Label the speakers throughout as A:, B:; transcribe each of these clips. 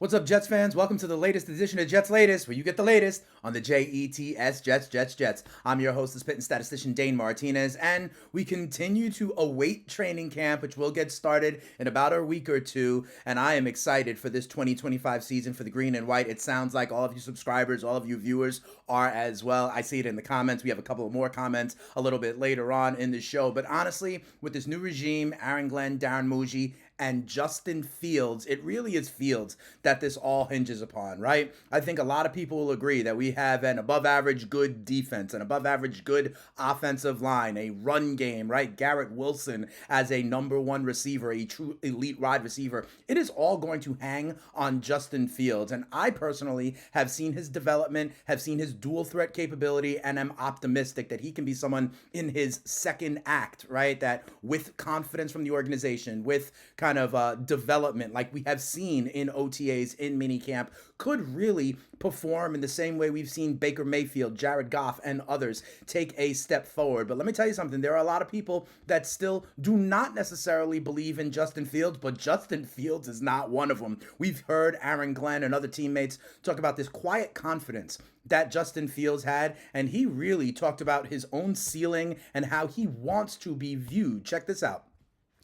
A: What's up, Jets fans? Welcome to the latest edition of Jets Latest, where you get the latest on the Jets, Jets. I'm your host, the spitting statistician, Dane Martinez, and we continue to await training camp, which will get started in about a week or two, and I am excited for this 2025 season for the green and white. It sounds like all of you subscribers, all of you viewers are as well. I see it in the comments. We have a couple of more comments a little bit later on in the show, but honestly, with this new regime, Aaron Glenn, Darren Muji, and Justin Fields, it really is Fields that this all hinges upon, right? I think a lot of people will agree that we have an above average good defense, an above average good offensive line, a run game, right? Garrett Wilson as a number one receiver, a true elite wide receiver. It is all going to hang on Justin Fields. And I personally have seen his development, have seen his dual threat capability, and am optimistic that he can be someone in his second act, right? That with confidence from the organization, with kind of development like we have seen in OTAs, in minicamp, could really perform in the same way we've seen Baker Mayfield, Jared Goff, and others take a step forward. But let me tell you something. There are a lot of people that still do not necessarily believe in Justin Fields, but Justin Fields is not one of them. We've heard Aaron Glenn and other teammates talk about this quiet confidence that Justin Fields had, and he really talked about his own ceiling and how he wants to be viewed. Check this out.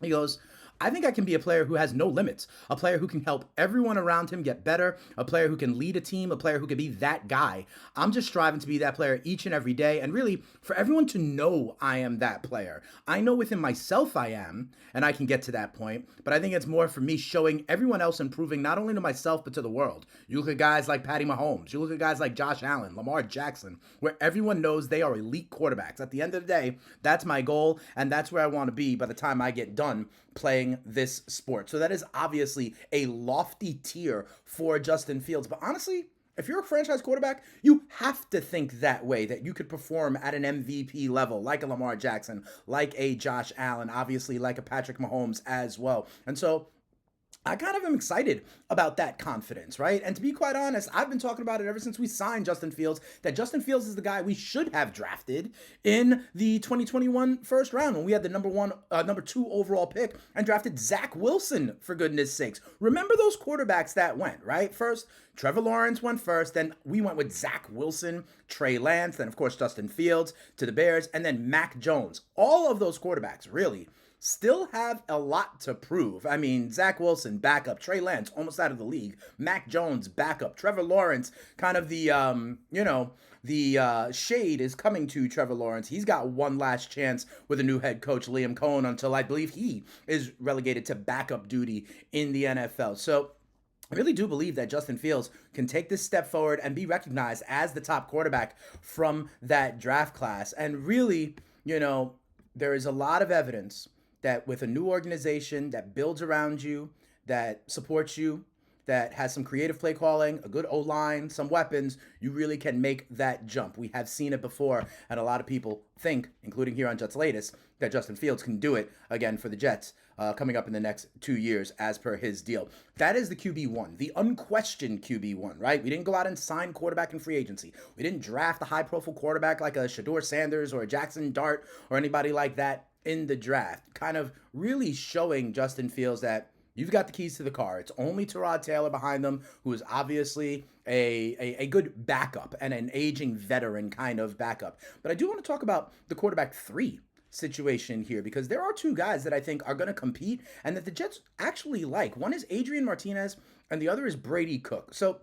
A: He goes, I think I can be a player who has no limits, a player who can help everyone around him get better, a player who can lead a team, a player who can be that guy. I'm just striving to be that player each and every day, and really for everyone to know I am that player. I know within myself I am, and I can get to that point, but I think it's more for me showing everyone else and proving not only to myself but to the world. You look at guys like Patty Mahomes, you look at guys like Josh Allen, Lamar Jackson, where everyone knows they are elite quarterbacks. At the end of the day, that's my goal, and that's where I want to be by the time I get done playing this sport. So that is obviously a lofty tier for Justin Fields. But honestly, if you're a franchise quarterback, you have to think that way, that you could perform at an MVP level, like a Lamar Jackson, like a Josh Allen, obviously like a Patrick Mahomes as well. And so I kind of am excited about that confidence, right? And to be quite honest, I've been talking about it ever since we signed Justin Fields, that Justin Fields is the guy we should have drafted in the 2021 first round when we had the number two overall pick and drafted Zach Wilson, for goodness sakes. Remember those quarterbacks that went, right? First, Trevor Lawrence went first, then we went with Zach Wilson, Trey Lance, then of course Justin Fields to the Bears, and then Mac Jones. All of those quarterbacks, really, still have a lot to prove. I mean, Zach Wilson, backup. Trey Lance, almost out of the league. Mac Jones, backup. Trevor Lawrence, kind of the shade is coming to Trevor Lawrence. He's got one last chance with a new head coach, Liam Cohen, until I believe he is relegated to backup duty in the NFL. So I really do believe that Justin Fields can take this step forward and be recognized as the top quarterback from that draft class. And really, there is a lot of evidence that with a new organization that builds around you, that supports you, that has some creative play calling, a good O-line, some weapons, you really can make that jump. We have seen it before, and a lot of people think, including here on Jets Latest, that Justin Fields can do it again for the Jets coming up in the next 2 years as per his deal. That is the QB1, the unquestioned QB1, right? We didn't go out and sign quarterback in free agency. We didn't draft a high-profile quarterback like a Shador Sanders or a Jackson Dart or anybody like that in the draft, kind of really showing Justin Fields that you've got the keys to the car. It's only Tyrod Taylor behind them, who is obviously a good backup and an aging veteran kind of backup. But I do want to talk about the quarterback 3 situation here, because there are 2 guys that I think are going to compete and that the Jets actually like. One is Adrien Martinez and the other is Brady Cook. So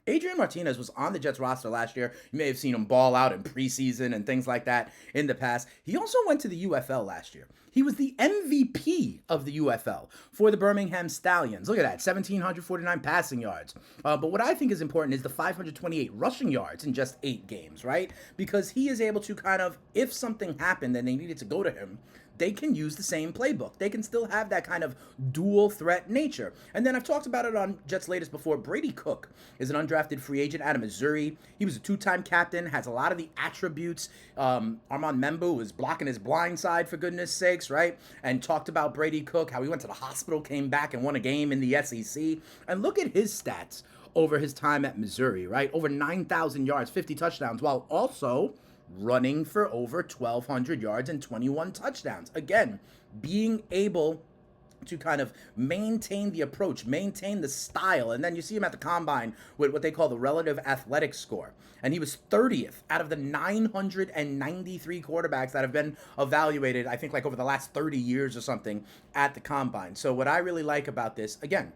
A: Adrien Martinez was on the Jets roster last year. You may have seen him ball out in preseason and things like that in the past. He also went to the UFL last year. He was the MVP of the UFL for the Birmingham Stallions. Look at that, 1,749 passing yards. But what I think is important is the 528 rushing yards in just 8 games, right? Because he is able to kind of, if something happened and they needed to go to him, they can use the same playbook. They can still have that kind of dual threat nature. And then I've talked about it on Jets Latest before. Brady Cook is an undrafted free agent out of Missouri. He was a 2-time captain, has a lot of the attributes. Armand Membu was blocking his blind side, for goodness sakes, right? And talked about Brady Cook, how he went to the hospital, came back and won a game in the SEC. And look at his stats over his time at Missouri, right? Over 9,000 yards, 50 touchdowns, while also running for over 1,200 yards and 21 touchdowns. Again, being able to kind of maintain the approach, maintain the style. And then you see him at the combine with what they call the relative athletic score. And he was 30th out of the 993 quarterbacks that have been evaluated, I think like over the last 30 years or something at the combine. So what I really like about this, again,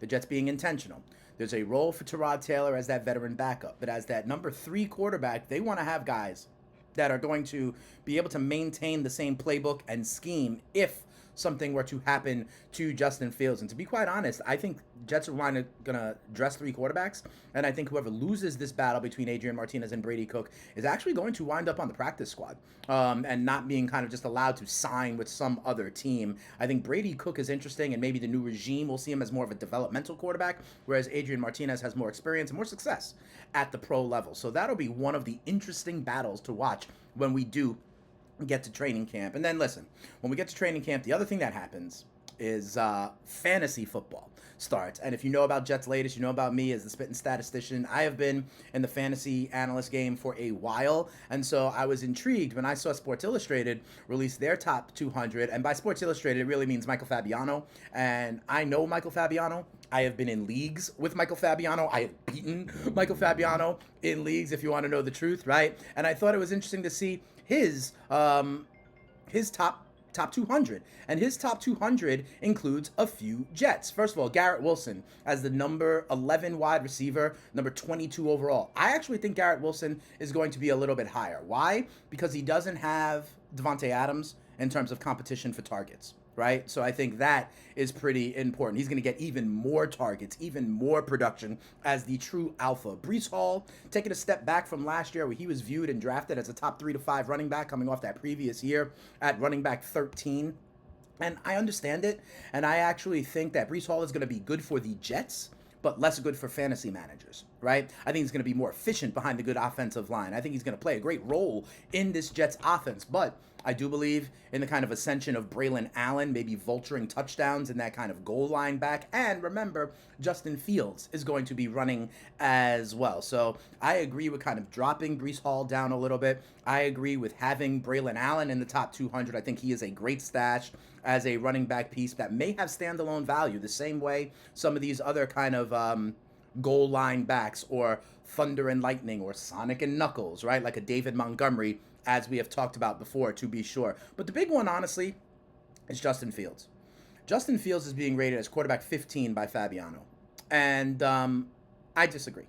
A: the Jets being intentional. There's a role for Tyrod Taylor as that veteran backup. But as that number 3 quarterback, they want to have guys that are going to be able to maintain the same playbook and scheme if something were to happen to Justin Fields. And to be quite honest, I think Jets are going to dress 3 quarterbacks, and I think whoever loses this battle between Adrien Martinez and Brady Cook is actually going to wind up on the practice squad and not being kind of just allowed to sign with some other team. I think Brady Cook is interesting, and maybe the new regime will see him as more of a developmental quarterback, whereas Adrien Martinez has more experience and more success at the pro level. So that'll be one of the interesting battles to watch when we do get to training camp. And then listen, when we get to training camp, the other thing that happens is fantasy football starts. And if you know about Jets Latest, you know about me as the spitting statistician. I have been in the fantasy analyst game for a while, and so I was intrigued when I saw Sports Illustrated release their top 200. And by Sports Illustrated, it really means Michael Fabiano. And I know Michael Fabiano. I have been in leagues with Michael Fabiano. I have beaten Michael Fabiano in leagues, if you want to know the truth, right? And I thought it was interesting to see his top 200, and his top 200 includes a few Jets. First of all, Garrett Wilson as the number 11 wide receiver, number 22 overall. I actually think Garrett Wilson is going to be a little bit higher. Why? Because he doesn't have Devontae Adams in terms of competition for targets, right? So I think that is pretty important. He's going to get even more targets, even more production as the true alpha. Breece Hall taking a step back from last year where he was viewed and drafted as a top 3 to 5 running back coming off that previous year at running back 13. And I understand it. And I actually think that Breece Hall is going to be good for the Jets, but less good for fantasy managers, right? I think he's going to be more efficient behind the good offensive line. I think he's going to play a great role in this Jets offense, but I do believe in the kind of ascension of Braylon Allen, maybe vulturing touchdowns in that kind of goal line back. And remember, Justin Fields is going to be running as well. So I agree with kind of dropping Breece Hall down a little bit. I agree with having Braylon Allen in the top 200. I think he is a great stash as a running back piece that may have standalone value the same way some of these other kind of goal line backs or Thunder and Lightning or Sonic and Knuckles, right? Like a David Montgomery, as we have talked about before, to be sure. But the big one, honestly, is Justin Fields. Justin Fields is being rated as quarterback 15 by Fabiano. And I disagree.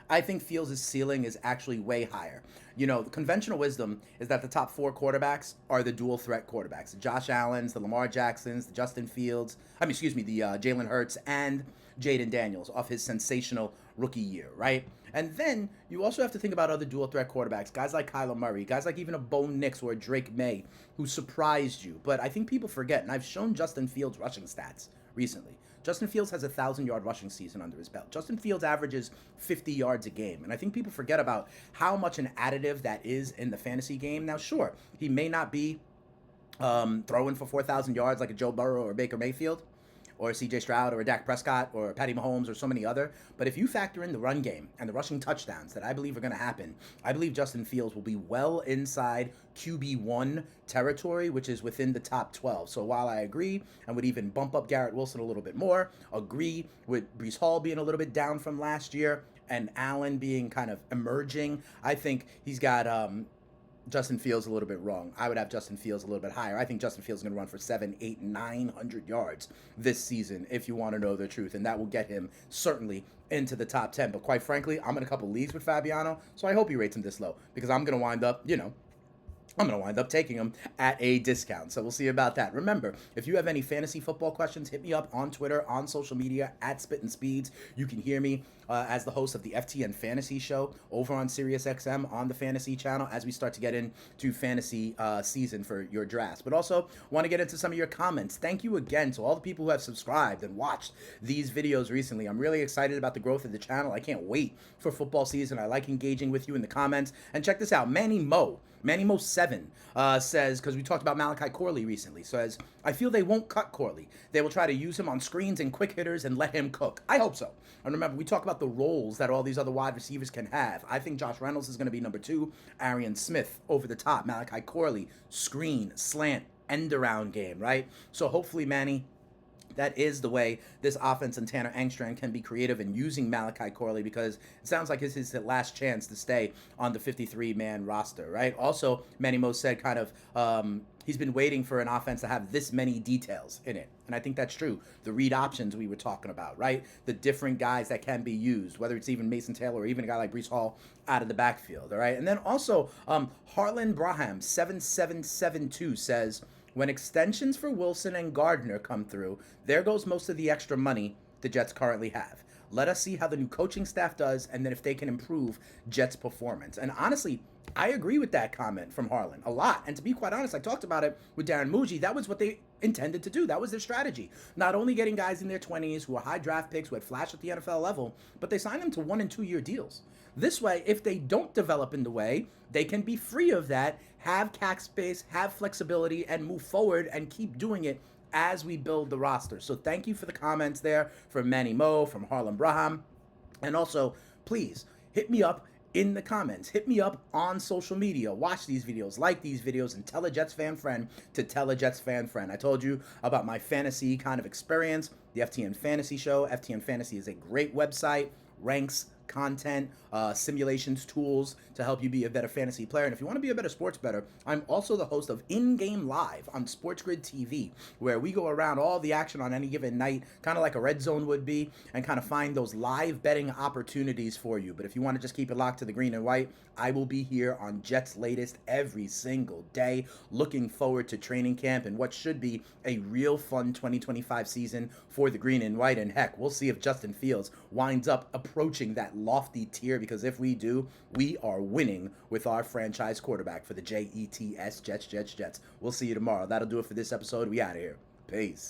A: I think Fields' ceiling is actually way higher. You know, the conventional wisdom is that the top 4 quarterbacks are the dual threat quarterbacks. The Josh Allens, the Lamar Jacksons, the Justin Fields, the Jalen Hurts, and Jaden Daniels off his sensational rookie year, right? And then you also have to think about other dual threat quarterbacks, guys like Kyler Murray, guys like even a Bo Nix or a Drake May, who surprised you. But I think people forget, and I've shown Justin Fields' rushing stats recently. Justin Fields has a 1,000-yard rushing season under his belt. Justin Fields averages 50 yards a game. And I think people forget about how much an additive that is in the fantasy game. Now, sure, he may not be throwing for 4,000 yards like a Joe Burrow or Baker Mayfield, or a C.J. Stroud, or a Dak Prescott, or a Patty Mahomes, or so many other. But if you factor in the run game and the rushing touchdowns that I believe are going to happen, I believe Justin Fields will be well inside QB1 territory, which is within the top 12. So while I agree and would even bump up Garrett Wilson a little bit more, agree with Breece Hall being a little bit down from last year, and Allen being kind of emerging, I think he's got Justin Fields a little bit wrong. I would have Justin Fields a little bit higher. I think Justin Fields is going to run for 700, 800, 900 yards this season, if you want to know the truth. And that will get him certainly into the top 10. But quite frankly, I'm in a couple leagues with Fabiano, so I hope he rates him this low, because I'm going to wind up, I'm going to wind up taking them at a discount. So we'll see about that. Remember, if you have any fantasy football questions, hit me up on Twitter, on social media, at Spittin' Speeds. You can hear me as the host of the FTN Fantasy Show over on SiriusXM on the Fantasy Channel as we start to get into fantasy season for your drafts. But also, want to get into some of your comments. Thank you again to all the people who have subscribed and watched these videos recently. I'm really excited about the growth of the channel. I can't wait for football season. I like engaging with you in the comments. And check this out. Manny Mo 7 says, because we talked about Malachi Corley recently, says, I feel they won't cut Corley. They will try to use him on screens and quick hitters and let him cook. I hope so. And remember, we talk about the roles that all these other wide receivers can have. I think Josh Reynolds is going to be number 2. Adrien Smith over the top. Malachi Corley, screen, slant, end around game, right? So hopefully, Manny, that is the way this offense and Tanner Engstrand can be creative in using Malachi Corley, because it sounds like it's his last chance to stay on the 53-man roster, right? Also, Manny Mo said kind of he's been waiting for an offense to have this many details in it. And I think that's true. The read options we were talking about, right? The different guys that can be used, whether it's even Mason Taylor or even a guy like Breece Hall out of the backfield, all right? And then also, Harlan Braham, 7772 says, when extensions for Wilson and Gardner come through, there goes most of the extra money the Jets currently have. Let us see how the new coaching staff does, and then if they can improve Jets' performance. And honestly, I agree with that comment from Harlan a lot. And to be quite honest, I talked about it with Darren Muji. That was what they intended to do. That was their strategy. Not only getting guys in their 20s who are high draft picks, who had flashed at the NFL level, but they signed them to 1 and 2 year deals. This way, if they don't develop in the way, they can be free of that, have cap space, have flexibility, and move forward and keep doing it as we build the roster. So thank you for the comments there from Manny Mo, from Harlan Braham. And also, please hit me up in the comments. Hit me up on social media. Watch these videos, like these videos, and tell a Jets fan friend to tell a Jets fan friend. I told you about my fantasy kind of experience, the FTN Fantasy Show. FTN Fantasy is a great website, ranks content, simulations, tools to help you be a better fantasy player. And if you want to be a better sports bettor, I'm also the host of In-Game Live on Sports Grid TV, where we go around all the action on any given night, kind of like a red zone would be, and kind of find those live betting opportunities for you. But if you want to just keep it locked to the green and white, I will be here on Jets Latest every single day. Looking forward to training camp and what should be a real fun 2025 season for the green and white. And heck, we'll see if Justin Fields winds up approaching that lofty tier, because if we do, we are winning with our franchise quarterback for the Jets. We'll see you tomorrow. That'll do it for this episode. We out of here. Peace.